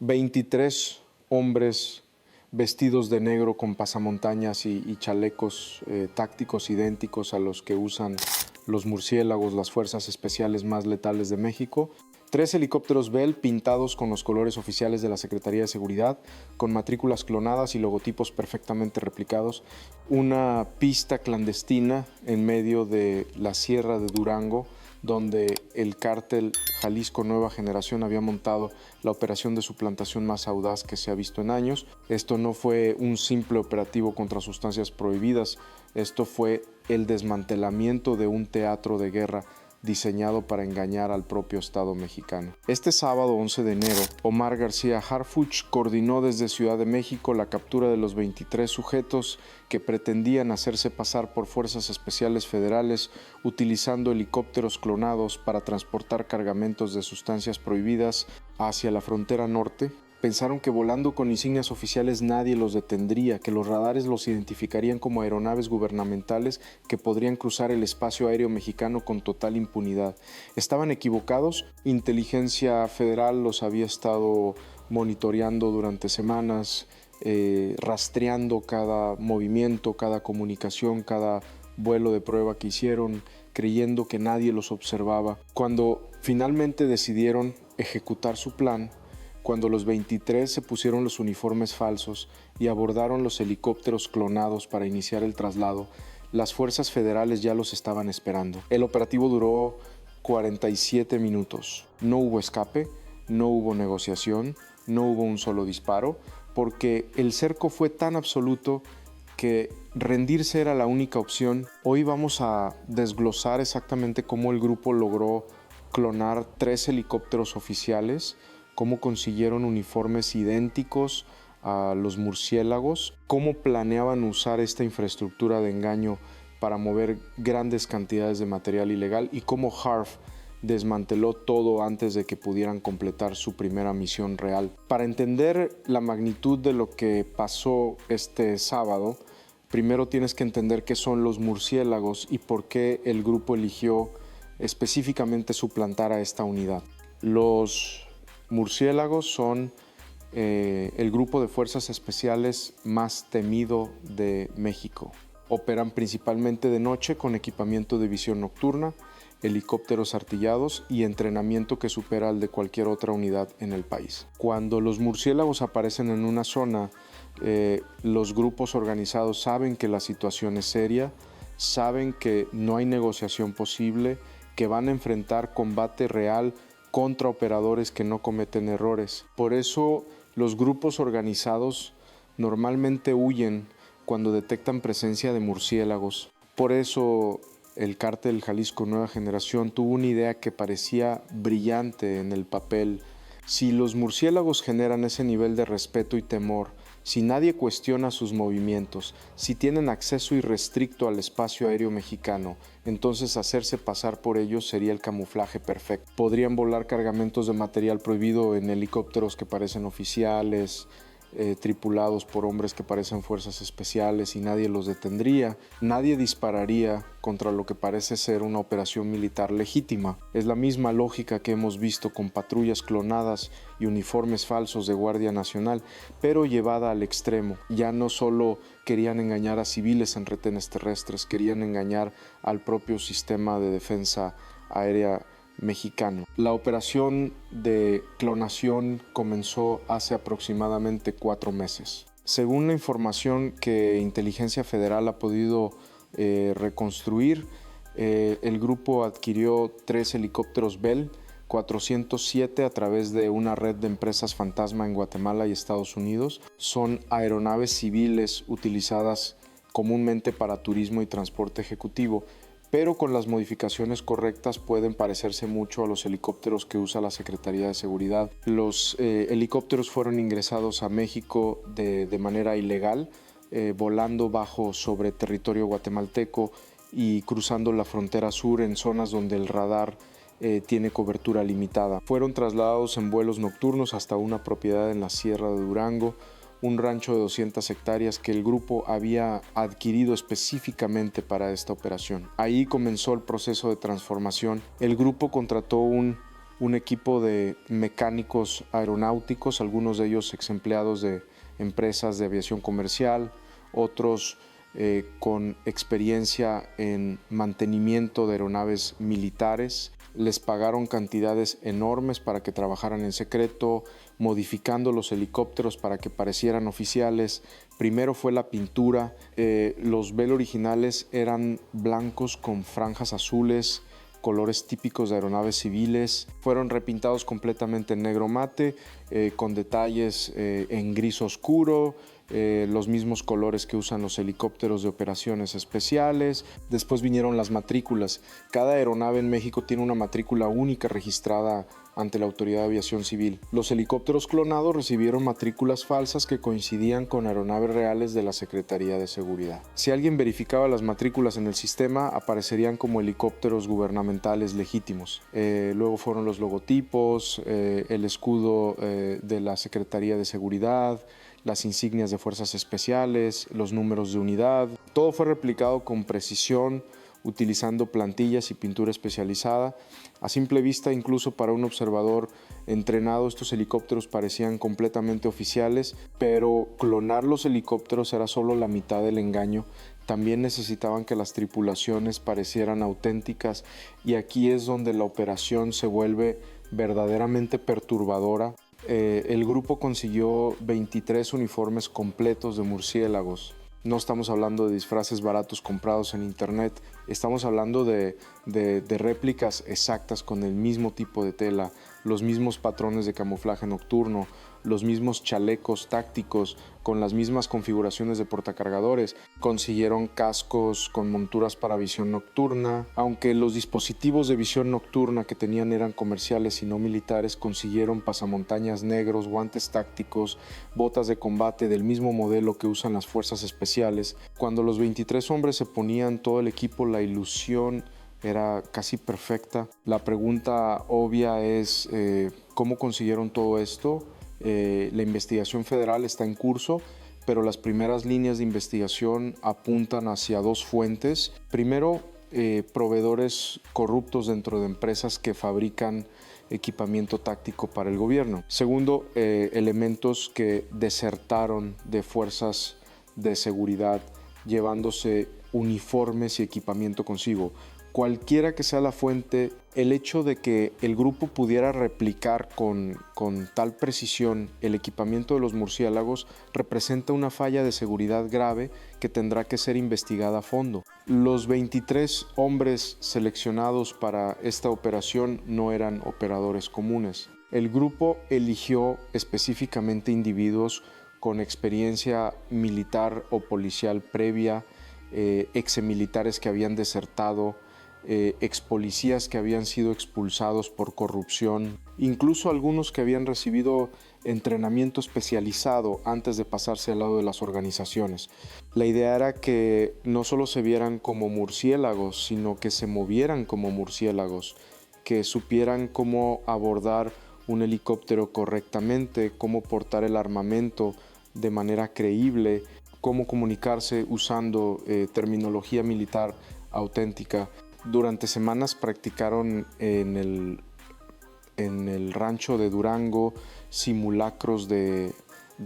23 hombres vestidos de negro con pasamontañas y chalecos tácticos idénticos a los que usan los murciélagos, las fuerzas especiales más letales de México. 3 helicópteros Bell pintados con los colores oficiales de la Secretaría de Seguridad, con matrículas clonadas y logotipos perfectamente replicados. Una pista clandestina en medio de la Sierra de Durango, donde el cártel Jalisco Nueva Generación había montado la operación de suplantación más audaz que se ha visto en años. Esto no fue un simple operativo contra sustancias prohibidas, esto fue el desmantelamiento de un teatro de guerra diseñado para engañar al propio Estado mexicano. Este sábado 11 de enero, Omar García Harfuch coordinó desde Ciudad de México la captura de los 23 sujetos que pretendían hacerse pasar por fuerzas especiales federales utilizando helicópteros clonados para transportar cargamentos de sustancias prohibidas hacia la frontera norte. Pensaron que volando con insignias oficiales nadie los detendría, que los radares los identificarían como aeronaves gubernamentales que podrían cruzar el espacio aéreo mexicano con total impunidad. Estaban equivocados, Inteligencia Federal los había estado monitoreando durante semanas, rastreando cada movimiento, cada comunicación, cada vuelo de prueba que hicieron, creyendo que nadie los observaba. Cuando finalmente decidieron ejecutar su plan, cuando los 23 se pusieron los uniformes falsos y abordaron los helicópteros clonados para iniciar el traslado, las fuerzas federales ya los estaban esperando. El operativo duró 47 minutos. No hubo escape, no hubo negociación, no hubo un solo disparo, porque el cerco fue tan absoluto que rendirse era la única opción. Hoy vamos a desglosar exactamente cómo el grupo logró clonar 3 helicópteros oficiales, cómo consiguieron uniformes idénticos a los murciélagos, cómo planeaban usar esta infraestructura de engaño para mover grandes cantidades de material ilegal y cómo Harf desmanteló todo antes de que pudieran completar su primera misión real. Para entender la magnitud de lo que pasó este sábado, primero tienes que entender qué son los murciélagos y por qué el grupo eligió específicamente suplantar a esta unidad. Los murciélagos son el grupo de fuerzas especiales más temido de México. Operan principalmente de noche con equipamiento de visión nocturna, helicópteros artillados y entrenamiento que supera al de cualquier otra unidad en el país. Cuando los murciélagos aparecen en una zona, los grupos organizados saben que la situación es seria, saben que no hay negociación posible, que van a enfrentar combate real contra operadores que no cometen errores. Por eso los grupos organizados normalmente huyen cuando detectan presencia de murciélagos. Por eso el cártel Jalisco Nueva Generación tuvo una idea que parecía brillante en el papel. Si los murciélagos generan ese nivel de respeto y temor, si nadie cuestiona sus movimientos, si tienen acceso irrestricto al espacio aéreo mexicano, entonces hacerse pasar por ellos sería el camuflaje perfecto. Podrían volar cargamentos de material prohibido en helicópteros que parecen oficiales, tripulados por hombres que parecen fuerzas especiales y nadie los detendría. Nadie dispararía contra lo que parece ser una operación militar legítima. Es la misma lógica que hemos visto con patrullas clonadas y uniformes falsos de Guardia Nacional, pero llevada al extremo. Ya no solo querían engañar a civiles en retenes terrestres, querían engañar al propio sistema de defensa aérea mexicano. La operación de clonación comenzó hace aproximadamente 4 meses. Según la información que Inteligencia Federal ha podido reconstruir, el grupo adquirió 3 helicópteros Bell 407 a través de una red de empresas fantasma en Guatemala y Estados Unidos. Son aeronaves civiles utilizadas comúnmente para turismo y transporte ejecutivo, pero con las modificaciones correctas pueden parecerse mucho a los helicópteros que usa la Secretaría de Seguridad. Los helicópteros fueron ingresados a México de manera ilegal, volando sobre territorio guatemalteco y cruzando la frontera sur en zonas donde el radar tiene cobertura limitada. Fueron trasladados en vuelos nocturnos hasta una propiedad en la Sierra de Durango, un rancho de 200 hectáreas que el grupo había adquirido específicamente para esta operación. Ahí comenzó el proceso de transformación. El grupo contrató un un equipo de mecánicos aeronáuticos, algunos de ellos ex empleados de empresas de aviación comercial, otros con experiencia en mantenimiento de aeronaves militares. Les pagaron cantidades enormes para que trabajaran en secreto, modificando los helicópteros para que parecieran oficiales. Primero fue la pintura. Los Bell originales eran blancos con franjas azules, colores típicos de aeronaves civiles. Fueron repintados completamente en negro mate, con detalles en gris oscuro, los mismos colores que usan los helicópteros de operaciones especiales. Después vinieron las matrículas. Cada aeronave en México tiene una matrícula única registrada ante la Autoridad de Aviación Civil. Los helicópteros clonados recibieron matrículas falsas que coincidían con aeronaves reales de la Secretaría de Seguridad. Si alguien verificaba las matrículas en el sistema, aparecerían como helicópteros gubernamentales legítimos. Luego fueron los logotipos, el escudo de la Secretaría de Seguridad, las insignias de fuerzas especiales, los números de unidad. Todo fue replicado con precisión, utilizando plantillas y pintura especializada. A simple vista, incluso para un observador entrenado, estos helicópteros parecían completamente oficiales, pero clonar los helicópteros era solo la mitad del engaño. También necesitaban que las tripulaciones parecieran auténticas, y aquí es donde la operación se vuelve verdaderamente perturbadora. El grupo consiguió 23 uniformes completos de murciélagos. No estamos hablando de disfraces baratos comprados en internet, estamos hablando de réplicas exactas con el mismo tipo de tela, los mismos patrones de camuflaje nocturno, los mismos chalecos tácticos con las mismas configuraciones de portacargadores. Consiguieron cascos con monturas para visión nocturna. Aunque los dispositivos de visión nocturna que tenían eran comerciales y no militares, consiguieron pasamontañas negros, guantes tácticos, botas de combate del mismo modelo que usan las fuerzas especiales. Cuando los 23 hombres se ponían todo el equipo, la ilusión era casi perfecta. La pregunta obvia es ¿cómo consiguieron todo esto? La investigación federal está en curso, pero las primeras líneas de investigación apuntan hacia dos fuentes. Primero, proveedores corruptos dentro de empresas que fabrican equipamiento táctico para el gobierno. Segundo, elementos que desertaron de fuerzas de seguridad llevándose uniformes y equipamiento consigo. Cualquiera que sea la fuente, el hecho de que el grupo pudiera replicar con tal precisión el equipamiento de los murciélagos representa una falla de seguridad grave que tendrá que ser investigada a fondo. Los 23 hombres seleccionados para esta operación no eran operadores comunes. El grupo eligió específicamente individuos con experiencia militar o policial previa, exmilitares que habían desertado, ex policías que habían sido expulsados por corrupción, incluso algunos que habían recibido entrenamiento especializado antes de pasarse al lado de las organizaciones. La idea era que no solo se vieran como murciélagos, sino que se movieran como murciélagos, que supieran cómo abordar un helicóptero correctamente, cómo portar el armamento de manera creíble, cómo comunicarse usando terminología militar auténtica. Durante semanas practicaron en el rancho de Durango simulacros de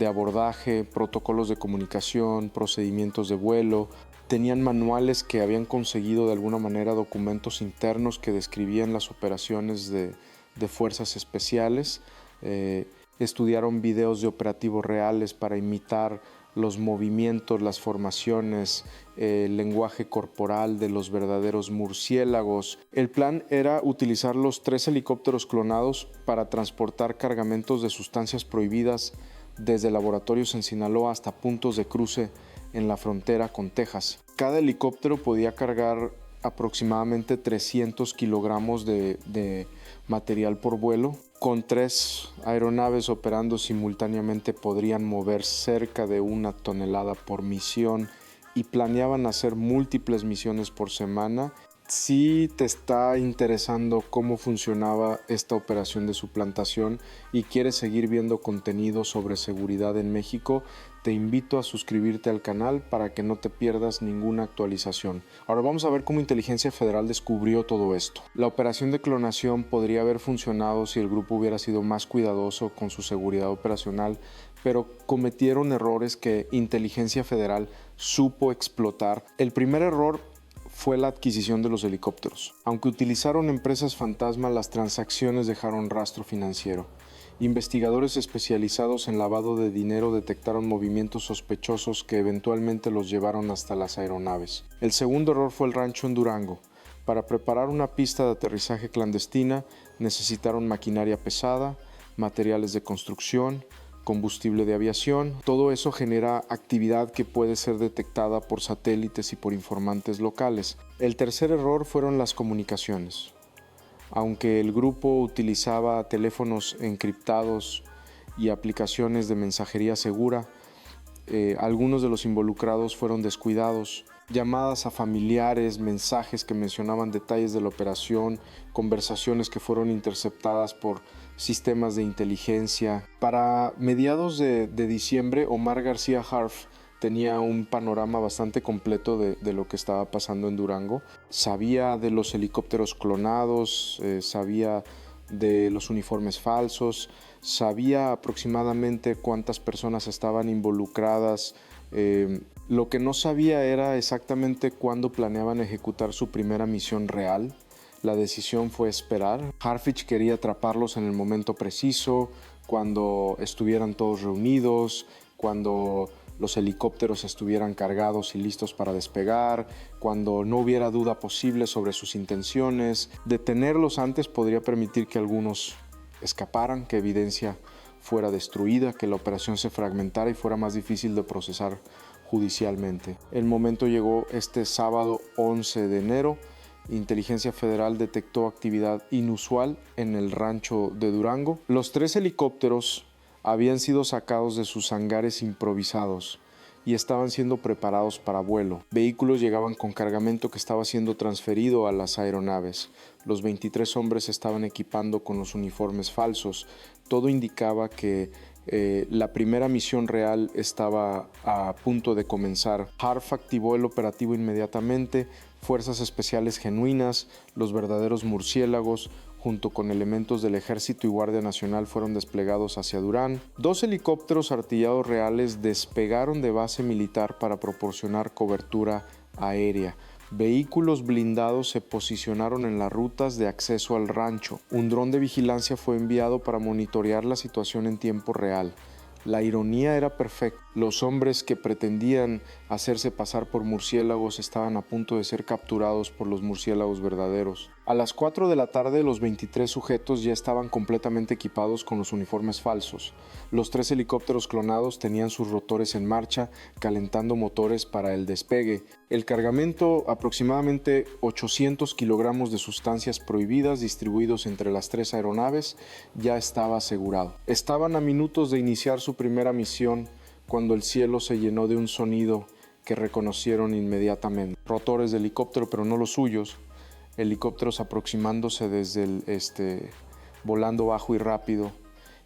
abordaje, protocolos de comunicación, procedimientos de vuelo. Tenían manuales que habían conseguido de alguna manera, documentos internos que describían las operaciones de fuerzas especiales. Estudiaron videos de operativos reales para imitar los movimientos, las formaciones, el lenguaje corporal de los verdaderos murciélagos. El plan era utilizar los 3 helicópteros clonados para transportar cargamentos de sustancias prohibidas desde laboratorios en Sinaloa hasta puntos de cruce en la frontera con Texas. Cada helicóptero podía cargar aproximadamente 300 kilogramos de material por vuelo. Con 3 aeronaves operando simultáneamente podrían mover cerca de 1 tonelada por misión, y planeaban hacer múltiples misiones por semana Si te está interesando cómo funcionaba esta operación de suplantación y quieres seguir viendo contenido sobre seguridad en México, te invito a suscribirte al canal para que no te pierdas ninguna actualización. Ahora vamos a ver cómo Inteligencia Federal descubrió todo esto. La operación de clonación podría haber funcionado si el grupo hubiera sido más cuidadoso con su seguridad operacional, pero cometieron errores que Inteligencia Federal supo explotar. El primer error fue la adquisición de los helicópteros. Aunque utilizaron empresas fantasma, las transacciones dejaron rastro financiero. Investigadores especializados en lavado de dinero detectaron movimientos sospechosos que eventualmente los llevaron hasta las aeronaves. El segundo error fue el rancho en Durango. Para preparar una pista de aterrizaje clandestina necesitaron maquinaria pesada, materiales de construcción, combustible de aviación. Todo eso genera actividad que puede ser detectada por satélites y por informantes locales. El tercer error fueron las comunicaciones. Aunque el grupo utilizaba teléfonos encriptados y aplicaciones de mensajería segura, algunos de los involucrados fueron descuidados. Llamadas a familiares, mensajes que mencionaban detalles de la operación, conversaciones que fueron interceptadas por sistemas de inteligencia. Para mediados de diciembre, Omar García Harf tenía un panorama bastante completo de lo que estaba pasando en Durango. Sabía de los helicópteros clonados, sabía de los uniformes falsos, sabía aproximadamente cuántas personas estaban involucradas. Lo que no sabía era exactamente cuándo planeaban ejecutar su primera misión real. La decisión fue esperar. Harfich quería atraparlos en el momento preciso, cuando estuvieran todos reunidos, cuando los helicópteros estuvieran cargados y listos para despegar, cuando no hubiera duda posible sobre sus intenciones. Detenerlos antes podría permitir que algunos escaparan, que evidencia fuera destruida, que la operación se fragmentara y fuera más difícil de procesar judicialmente. El momento llegó este sábado 11 de enero. Inteligencia Federal detectó actividad inusual en el rancho de Durango. Los 3 helicópteros habían sido sacados de sus hangares improvisados y estaban siendo preparados para vuelo. Vehículos llegaban con cargamento que estaba siendo transferido a las aeronaves. Los 23 hombres estaban equipando con los uniformes falsos. Todo indicaba que la primera misión real estaba a punto de comenzar. Harf activó el operativo inmediatamente. Fuerzas especiales genuinas, los verdaderos murciélagos, junto con elementos del Ejército y Guardia Nacional, fueron desplegados hacia Durán. 2 helicópteros artillados reales despegaron de base militar para proporcionar cobertura aérea. Vehículos blindados se posicionaron en las rutas de acceso al rancho. Un dron de vigilancia fue enviado para monitorear la situación en tiempo real. La ironía era perfecta. Los hombres que pretendían hacerse pasar por murciélagos estaban a punto de ser capturados por los murciélagos verdaderos. A las 4 de la tarde, los 23 sujetos ya estaban completamente equipados con los uniformes falsos. Los 3 helicópteros clonados tenían sus rotores en marcha, calentando motores para el despegue. El cargamento, aproximadamente 800 kilogramos de sustancias prohibidas distribuidos entre las 3 aeronaves, ya estaba asegurado. Estaban a minutos de iniciar su primera misión cuando el cielo se llenó de un sonido que reconocieron inmediatamente. Rotores de helicóptero, pero no los suyos. Helicópteros aproximándose desde el volando bajo y rápido,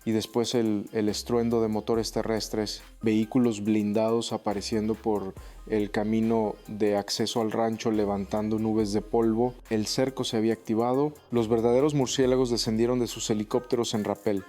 y después el estruendo de motores terrestres, vehículos blindados apareciendo por el camino de acceso al rancho levantando nubes de polvo. El cerco se había activado. Los verdaderos murciélagos descendieron de sus helicópteros en rapel,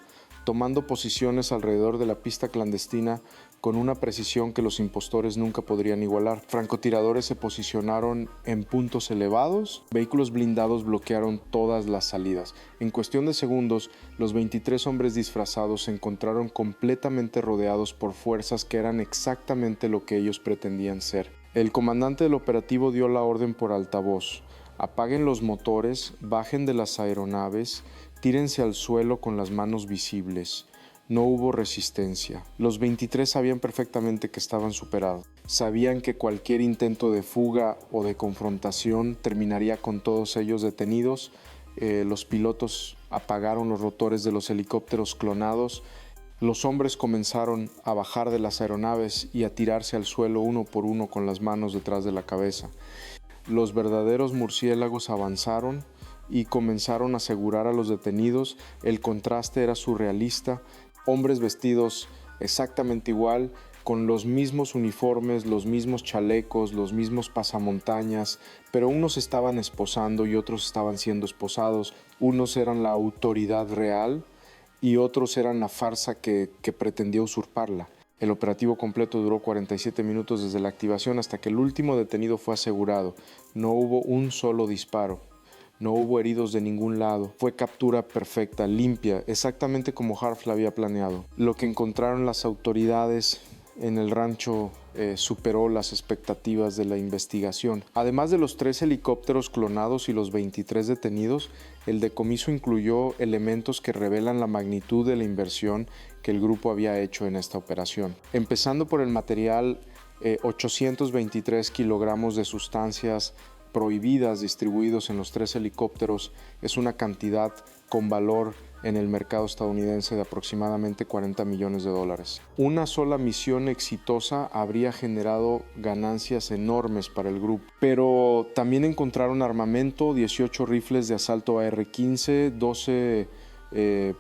tomando posiciones alrededor de la pista clandestina con una precisión que los impostores nunca podrían igualar. Francotiradores se posicionaron en puntos elevados, vehículos blindados bloquearon todas las salidas. En cuestión de segundos, los 23 hombres disfrazados se encontraron completamente rodeados por fuerzas que eran exactamente lo que ellos pretendían ser. El comandante del operativo dio la orden por altavoz: apaguen los motores, bajen de las aeronaves, tírense al suelo con las manos visibles. No hubo resistencia. Los 23 sabían perfectamente que estaban superados. Sabían que cualquier intento de fuga o de confrontación terminaría con todos ellos detenidos. Los pilotos apagaron los rotores de los helicópteros clonados. Los hombres comenzaron a bajar de las aeronaves y a tirarse al suelo uno por uno con las manos detrás de la cabeza. los verdaderos murciélagos avanzaron y comenzaron a asegurar a los detenidos. El contraste era surrealista, hombres vestidos exactamente igual, con los mismos uniformes, los mismos chalecos, los mismos pasamontañas, pero unos estaban esposando y otros estaban siendo esposados. Unos eran la autoridad real y otros eran la farsa que pretendía usurparla. El operativo completo duró 47 minutos desde la activación hasta que el último detenido fue asegurado. No hubo un solo disparo. No hubo heridos de ningún lado. Fue captura perfecta, limpia, exactamente como Harf la había planeado. Lo que encontraron las autoridades en el rancho superó las expectativas de la investigación. Además de los 3 helicópteros clonados y los 23 detenidos, el decomiso incluyó elementos que revelan la magnitud de la inversión que el grupo había hecho en esta operación. Empezando por el material, 823 kilogramos de sustancias prohibidas distribuidos en los 3 helicópteros es una cantidad con valor en el mercado estadounidense de aproximadamente $40 millones. Una sola misión exitosa habría generado ganancias enormes para el grupo, pero también encontraron armamento, 18 rifles de asalto AR-15, 12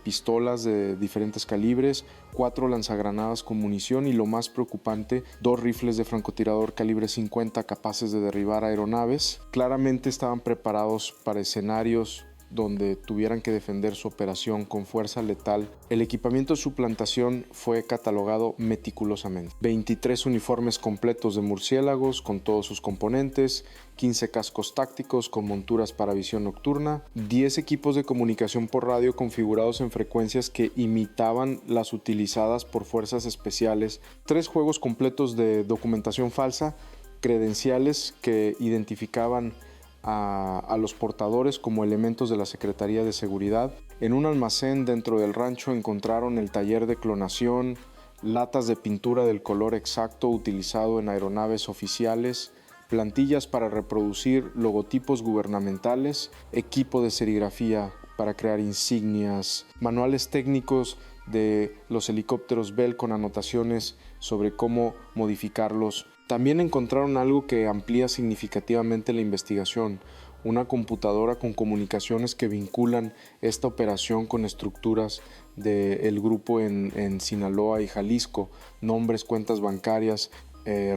pistolas de diferentes calibres, 4 lanzagranadas con munición y, lo más preocupante, 2 rifles de francotirador calibre 50 capaces de derribar aeronaves. Claramente estaban preparados para escenarios donde tuvieran que defender su operación con fuerza letal. El equipamiento de suplantación fue catalogado meticulosamente. 23 uniformes completos de murciélagos con todos sus componentes, 15 cascos tácticos con monturas para visión nocturna, 10 equipos de comunicación por radio configurados en frecuencias que imitaban las utilizadas por fuerzas especiales, 3 juegos completos de documentación falsa, credenciales que identificaban a los portadores como elementos de la Secretaría de Seguridad. En un almacén dentro del rancho encontraron el taller de clonación, latas de pintura del color exacto utilizado en aeronaves oficiales, plantillas para reproducir logotipos gubernamentales, equipo de serigrafía para crear insignias, manuales técnicos de los helicópteros Bell con anotaciones sobre cómo modificarlos. También encontraron algo que amplía significativamente la investigación, una computadora con comunicaciones que vinculan esta operación con estructuras del grupo en Sinaloa y Jalisco, nombres, cuentas bancarias,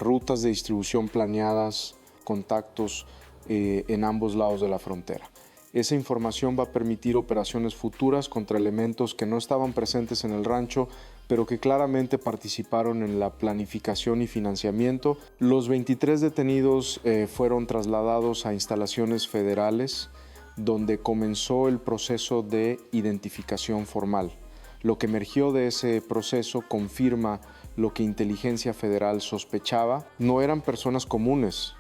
rutas de distribución planeadas, contactos en ambos lados de la frontera. Esa información va a permitir operaciones futuras contra elementos que no estaban presentes en el rancho, pero que claramente participaron en la planificación y financiamiento. Los 23 detenidos fueron trasladados a instalaciones federales, donde comenzó el proceso de identificación formal. Lo que emergió de ese proceso confirma lo que Inteligencia Federal sospechaba. No eran personas comunes,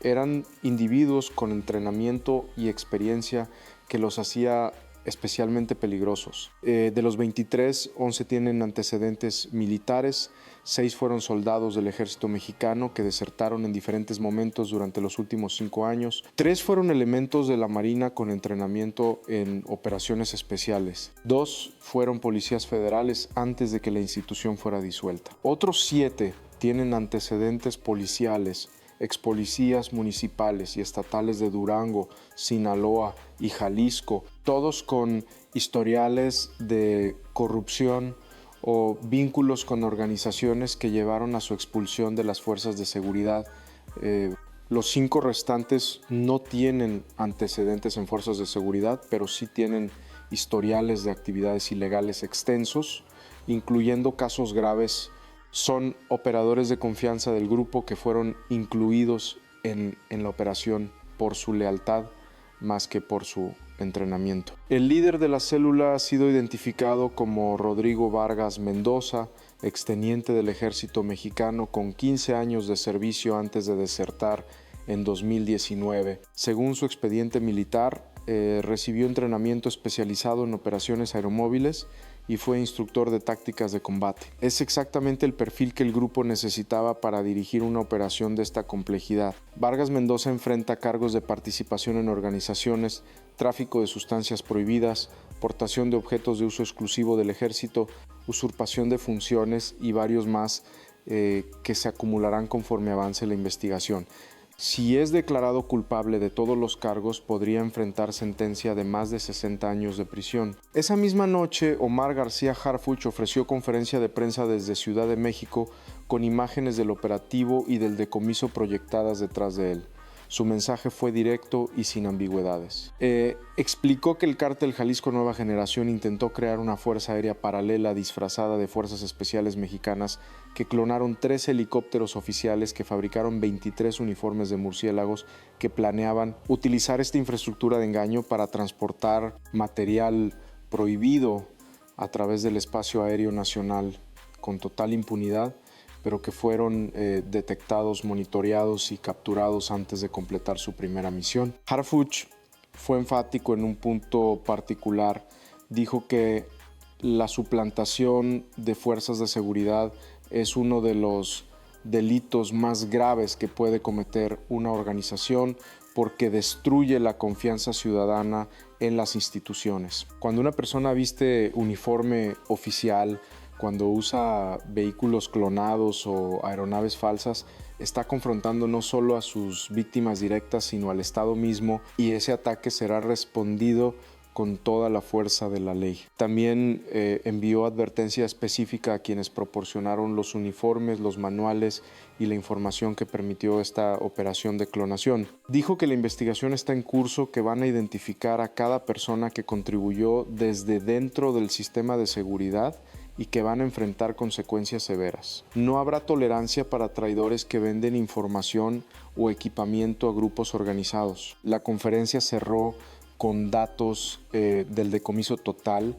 eran individuos con entrenamiento y experiencia que los hacía especialmente peligrosos. De los 23, 11 tienen antecedentes militares, 6 fueron soldados del ejército mexicano que desertaron en diferentes momentos durante los últimos 5 años. 3 fueron elementos de la Marina con entrenamiento en operaciones especiales. 2 fueron policías federales antes de que la institución fuera disuelta. Otros 7 tienen antecedentes policiales, expolicías municipales y estatales de Durango, Sinaloa y Jalisco, todos con historiales de corrupción o vínculos con organizaciones que llevaron a su expulsión de las fuerzas de seguridad. Los 5 restantes no tienen antecedentes en fuerzas de seguridad, pero sí tienen historiales de actividades ilegales extensos, incluyendo casos graves. Son operadores de confianza del grupo que fueron incluidos en la operación por su lealtad más que por su entrenamiento. El líder de la célula ha sido identificado como Rodrigo Vargas Mendoza, exteniente del ejército mexicano con 15 años de servicio antes de desertar en 2019. Según su expediente militar, recibió entrenamiento especializado en operaciones aeromóviles y fue instructor de tácticas de combate. Es exactamente el perfil que el grupo necesitaba para dirigir una operación de esta complejidad. Vargas Mendoza enfrenta cargos de participación en organizaciones, tráfico de sustancias prohibidas, portación de objetos de uso exclusivo del ejército, usurpación de funciones y varios más que se acumularán conforme avance la investigación. Si es declarado culpable de todos los cargos, podría enfrentar sentencia de más de 60 años de prisión. Esa misma noche, Omar García Harfuch ofreció conferencia de prensa desde Ciudad de México con imágenes del operativo y del decomiso proyectadas detrás de él. Su mensaje fue directo y sin ambigüedades. Explicó que el cártel Jalisco Nueva Generación intentó crear una fuerza aérea paralela disfrazada de fuerzas especiales mexicanas que clonaron 3 helicópteros oficiales, que fabricaron 23 uniformes de murciélagos, que planeaban utilizar esta infraestructura de engaño para transportar material prohibido a través del espacio aéreo nacional con total impunidad, pero que fueron detectados, monitoreados y capturados antes de completar su primera misión. Harfuch fue enfático en un punto particular. Dijo que la suplantación de fuerzas de seguridad es uno de los delitos más graves que puede cometer una organización, porque destruye la confianza ciudadana en las instituciones. Cuando una persona viste uniforme oficial, cuando usa vehículos clonados o aeronaves falsas, está confrontando no solo a sus víctimas directas, sino al Estado mismo, y ese ataque será respondido con toda la fuerza de la ley. También envió advertencia específica a quienes proporcionaron los uniformes, los manuales y la información que permitió esta operación de clonación. Dijo que la investigación está en curso, que van a identificar a cada persona que contribuyó desde dentro del sistema de seguridad y que van a enfrentar consecuencias severas. No habrá tolerancia para traidores que venden información o equipamiento a grupos organizados. La conferencia cerró con datos del decomiso total: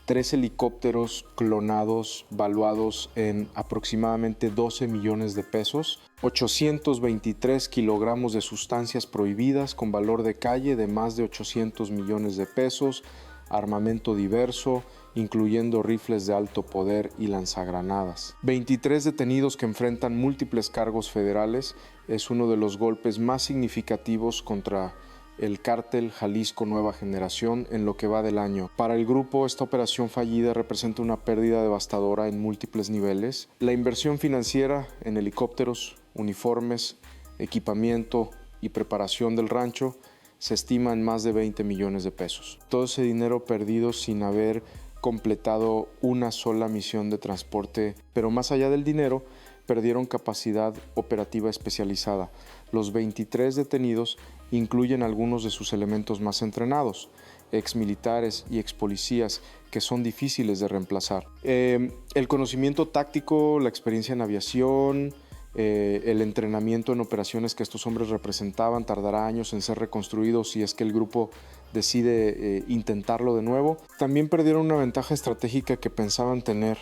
3 helicópteros clonados valuados en aproximadamente 12 millones de pesos, 823 kilogramos de sustancias prohibidas con valor de calle de más de 800 millones de pesos, armamento diverso, incluyendo rifles de alto poder y lanzagranadas. 23 detenidos que enfrentan múltiples cargos federales. Es uno de los golpes más significativos contra el cártel Jalisco Nueva Generación en lo que va del año. Para el grupo, esta operación fallida representa una pérdida devastadora en múltiples niveles. La inversión financiera en helicópteros, uniformes, equipamiento y preparación del rancho se estima en más de 20 millones de pesos. Todo ese dinero perdido sin haber completado una sola misión de transporte, pero más allá del dinero, perdieron capacidad operativa especializada. Los 23 detenidos incluyen algunos de sus elementos más entrenados, exmilitares y expolicías, que son difíciles de reemplazar. El conocimiento táctico, la experiencia en aviación, el entrenamiento en operaciones que estos hombres representaban tardará años en ser reconstruido si es que el grupo decide intentarlo de nuevo. También perdieron una ventaja estratégica que pensaban tener.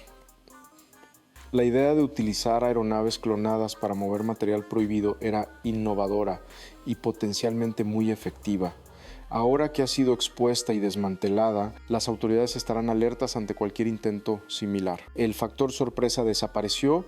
La idea de utilizar aeronaves clonadas para mover material prohibido era innovadora y potencialmente muy efectiva. Ahora que ha sido expuesta y desmantelada, las autoridades estarán alertas ante cualquier intento similar. El factor sorpresa desapareció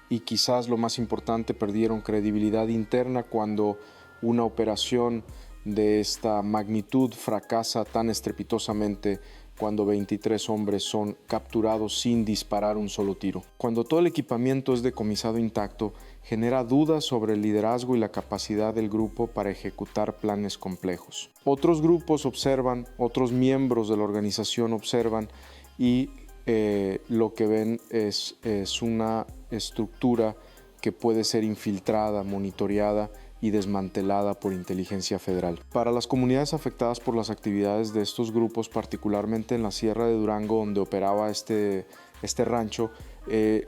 y, quizás lo más importante, perdieron credibilidad interna cuando una operación de esta magnitud fracasa tan estrepitosamente, cuando 23 hombres son capturados sin disparar un solo tiro. Cuando todo el equipamiento es decomisado intacto, genera dudas sobre el liderazgo y la capacidad del grupo para ejecutar planes complejos. Otros grupos observan, otros miembros de la organización observan, y lo que ven es una estructura que puede ser infiltrada, monitoreada y desmantelada por inteligencia federal. Para las comunidades afectadas por las actividades de estos grupos, particularmente en la Sierra de Durango, donde operaba este rancho,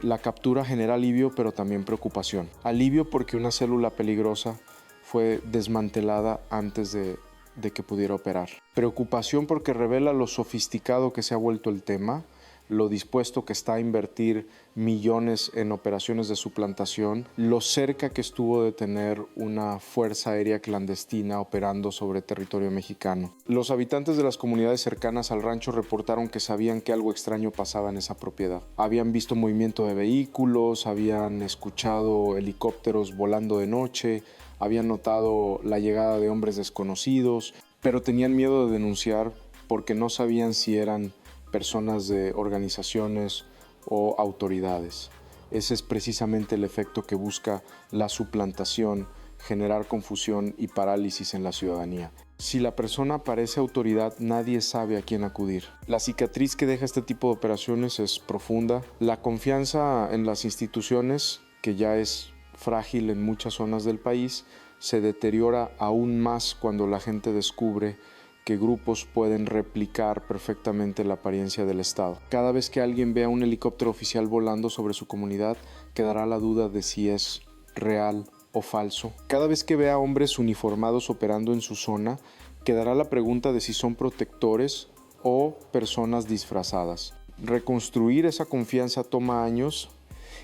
la captura genera alivio, pero también preocupación. Alivio porque una célula peligrosa fue desmantelada antes de que pudiera operar. Preocupación porque revela lo sofisticado que se ha vuelto el tema, lo dispuesto que está a invertir millones en operaciones de suplantación, lo cerca que estuvo de tener una fuerza aérea clandestina operando sobre territorio mexicano. Los habitantes de las comunidades cercanas al rancho reportaron que sabían que algo extraño pasaba en esa propiedad. Habían visto movimiento de vehículos, habían escuchado helicópteros volando de noche, habían notado la llegada de hombres desconocidos, pero tenían miedo de denunciar porque no sabían si eran personas de organizaciones o autoridades. Ese es precisamente el efecto que busca la suplantación, generar confusión y parálisis en la ciudadanía. Si la persona parece autoridad, nadie sabe a quién acudir. La cicatriz que deja este tipo de operaciones es profunda. La confianza en las instituciones, que ya es frágil en muchas zonas del país, se deteriora aún más cuando la gente descubre que grupos pueden replicar perfectamente la apariencia del Estado. Cada vez que alguien vea un helicóptero oficial volando sobre su comunidad, quedará la duda de si es real o falso. Cada vez que vea hombres uniformados operando en su zona, quedará la pregunta de si son protectores o personas disfrazadas. Reconstruir esa confianza toma años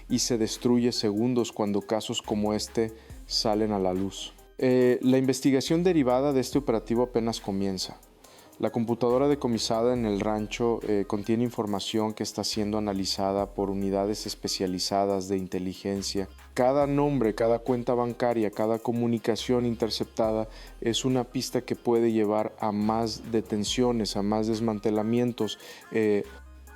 y se destruye segundos cuando casos como este salen a la luz. La investigación derivada de este operativo apenas comienza. La computadora decomisada en el rancho contiene información que está siendo analizada por unidades especializadas de inteligencia. Cada nombre, cada cuenta bancaria, cada comunicación interceptada es una pista que puede llevar a más detenciones, a más desmantelamientos,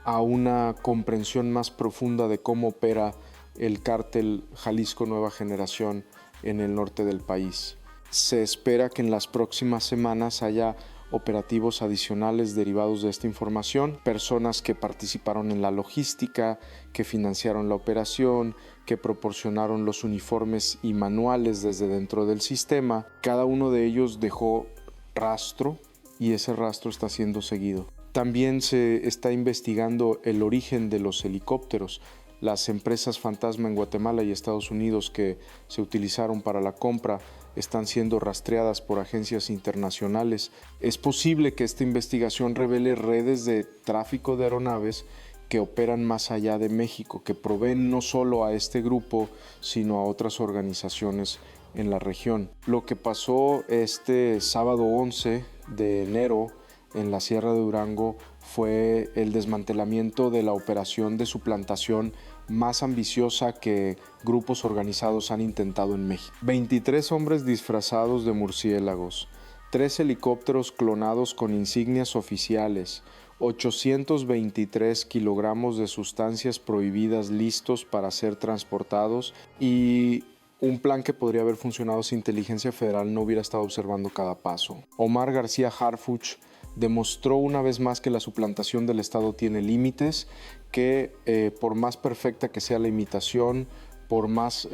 a una comprensión más profunda de cómo opera el cártel Jalisco Nueva Generación en el norte del país. Se espera que en las próximas semanas haya operativos adicionales derivados de esta información, personas que participaron en la logística, que financiaron la operación, que proporcionaron los uniformes y manuales desde dentro del sistema. Cada uno de ellos dejó rastro y ese rastro está siendo seguido. También se está investigando el origen de los helicópteros. Las empresas fantasma en Guatemala y Estados Unidos que se utilizaron para la compra están siendo rastreadas por agencias internacionales. Es posible que esta investigación revele redes de tráfico de aeronaves que operan más allá de México, que proveen no solo a este grupo, sino a otras organizaciones en la región. Lo que pasó este sábado 11 de enero en la Sierra de Durango fue el desmantelamiento de la operación de suplantación más ambiciosa que grupos organizados han intentado en México. 23 hombres disfrazados de murciélagos, 3 helicópteros clonados con insignias oficiales, 823 kilogramos de sustancias prohibidas listos para ser transportados y un plan que podría haber funcionado si Inteligencia Federal no hubiera estado observando cada paso. Omar García Harfuch demostró una vez más que la suplantación del Estado tiene límites, que por más perfecta que sea la imitación, por más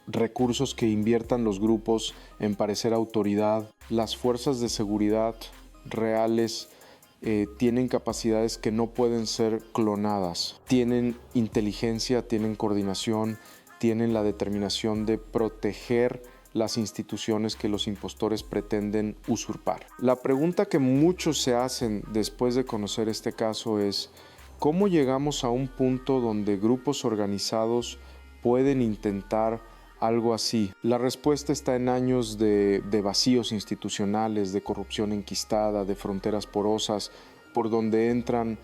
recursos que inviertan los grupos en parecer autoridad, las fuerzas de seguridad reales tienen capacidades que no pueden ser clonadas. Tienen inteligencia, tienen coordinación, tienen la determinación de proteger las instituciones que los impostores pretenden usurpar. La pregunta que muchos se hacen después de conocer este caso es: ¿cómo llegamos a un punto donde grupos organizados pueden intentar algo así? La respuesta está en años de vacíos institucionales, de corrupción enquistada, de fronteras porosas, por donde entran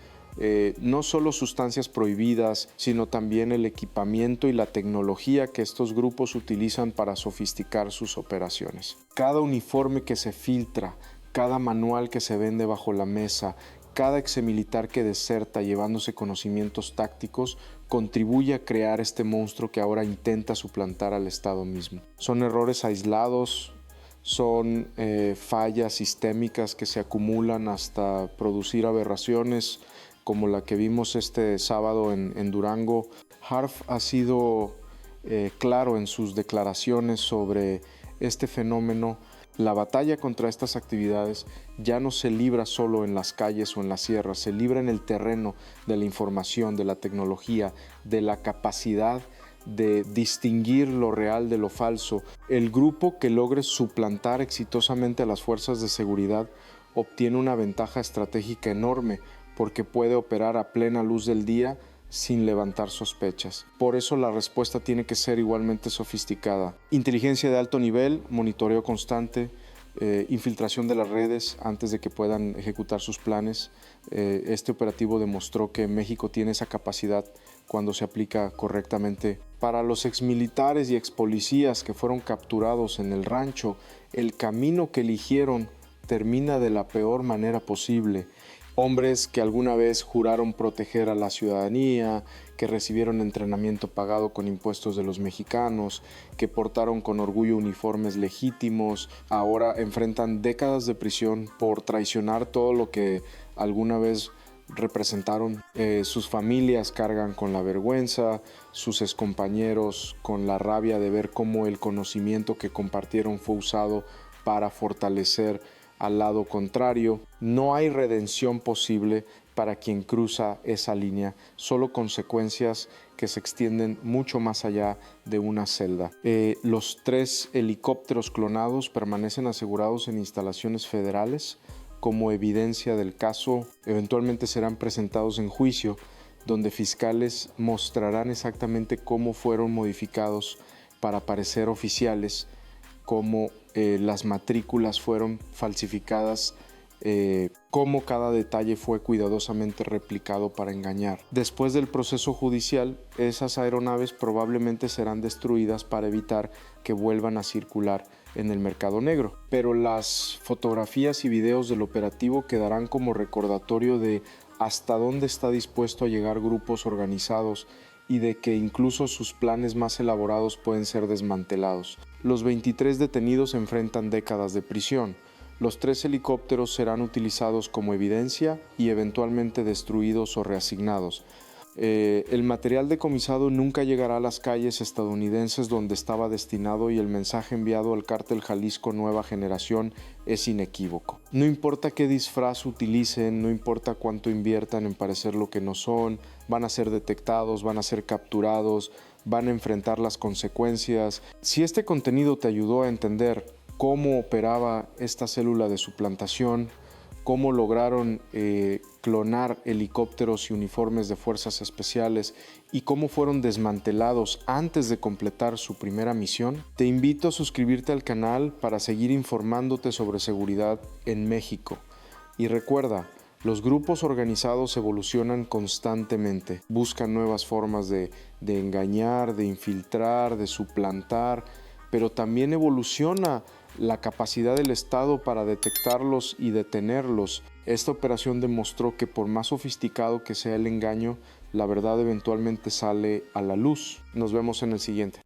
no solo sustancias prohibidas, sino también el equipamiento y la tecnología que estos grupos utilizan para sofisticar sus operaciones. Cada uniforme que se filtra, cada manual que se vende bajo la mesa, cada exmilitar que deserta llevándose conocimientos tácticos contribuye a crear este monstruo que ahora intenta suplantar al Estado mismo. Son errores aislados, son fallas sistémicas que se acumulan hasta producir aberraciones como la que vimos este sábado en Durango. Harf ha sido claro en sus declaraciones sobre este fenómeno. La batalla contra estas actividades ya no se libra solo en las calles o en las sierras, se libra en el terreno de la información, de la tecnología, de la capacidad de distinguir lo real de lo falso. El grupo que logre suplantar exitosamente a las fuerzas de seguridad obtiene una ventaja estratégica enorme, porque puede operar a plena luz del día sin levantar sospechas. Por eso la respuesta tiene que ser igualmente sofisticada. Inteligencia de alto nivel, monitoreo constante, infiltración de las redes antes de que puedan ejecutar sus planes. Este operativo demostró que México tiene esa capacidad cuando se aplica correctamente. Para los exmilitares y expolicías que fueron capturados en el rancho, el camino que eligieron termina de la peor manera posible. Hombres que alguna vez juraron proteger a la ciudadanía, que recibieron entrenamiento pagado con impuestos de los mexicanos, que portaron con orgullo uniformes legítimos, ahora enfrentan décadas de prisión por traicionar todo lo que alguna vez representaron. Sus familias cargan con la vergüenza, sus excompañeros con la rabia de ver cómo el conocimiento que compartieron fue usado para fortalecer al lado contrario. No hay redención posible para quien cruza esa línea, solo consecuencias que se extienden mucho más allá de una celda. Los 3 helicópteros clonados permanecen asegurados en instalaciones federales como evidencia del caso. Eventualmente serán presentados en juicio, donde fiscales mostrarán exactamente cómo fueron modificados para parecer oficiales, cómo las matrículas fueron falsificadas, cómo cada detalle fue cuidadosamente replicado para engañar. Después del proceso judicial, esas aeronaves probablemente serán destruidas para evitar que vuelvan a circular en el mercado negro. Pero las fotografías y videos del operativo quedarán como recordatorio de hasta dónde está dispuesto a llegar grupos organizados y de que incluso sus planes más elaborados pueden ser desmantelados. Los 23 detenidos enfrentan décadas de prisión. Los 3 helicópteros serán utilizados como evidencia y eventualmente destruidos o reasignados. El material decomisado nunca llegará a las calles estadounidenses donde estaba destinado, y el mensaje enviado al cártel Jalisco Nueva Generación es inequívoco. No importa qué disfraz utilicen, no importa cuánto inviertan en parecer lo que no son, van a ser detectados, van a ser capturados, van a enfrentar las consecuencias. Si este contenido te ayudó a entender cómo operaba esta célula de suplantación, cómo lograron clonar helicópteros y uniformes de fuerzas especiales y cómo fueron desmantelados antes de completar su primera misión, te invito a suscribirte al canal para seguir informándote sobre seguridad en México. Y recuerda, los grupos organizados evolucionan constantemente, buscan nuevas formas de engañar, de infiltrar, de suplantar, pero también evoluciona la capacidad del Estado para detectarlos y detenerlos. Esta operación demostró que por más sofisticado que sea el engaño, la verdad eventualmente sale a la luz. Nos vemos en el siguiente.